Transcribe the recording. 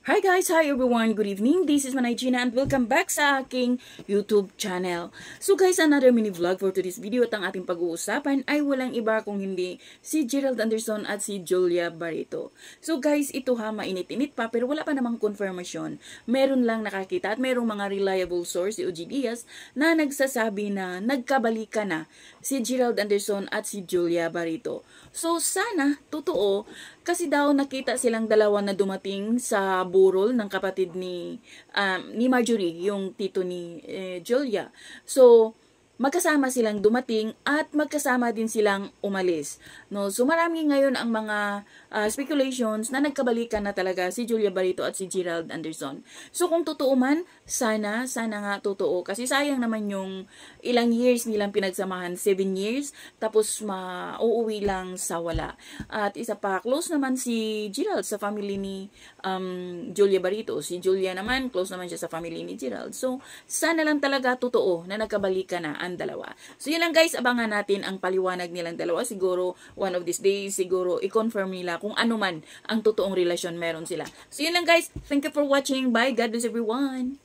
Hi guys! Hi everyone! Good evening! This is Manay Gina and welcome back sa aking YouTube channel. So guys, another mini vlog for today's video at ang ating pag-uusapan ay walang iba kung hindi si Gerald Anderson at si Julia Barreto. So guys, ito ha, mainit-init pa pero wala pa namang confirmation. Meron lang nakakita at merong mga reliable source, si OG Diaz, na nagsasabi na nagkabalikan na si Gerald Anderson at si Julia Barreto. So sana, totoo, kasi daw nakita silang dalawa na dumating sa burol ng kapatid ni Marjorie, yung tito ni Julia. So, magkasama silang dumating at magkasama din silang umalis. No? So, marami ngayon ang mga speculations na nagkabalikan na talaga si Julia Barreto at si Gerald Anderson. So, kung totoo man, sana nga totoo. Kasi sayang naman yung ilang years nilang pinagsamahan, 7 years, tapos mauuwi lang sa wala. At isa pa, close naman si Gerald sa family ni Julia Barreto. Si Julia naman, close naman siya sa family ni Gerald. So, sana lang talaga totoo na nagkabalikan na ang dalawa. So, yun lang guys, abangan natin ang paliwanag nilang dalawa. Siguro, one of these days, siguro, i-confirm nila kung ano man ang totoong relasyon meron sila. So, yun lang guys. Thank you for watching. Bye. God bless everyone.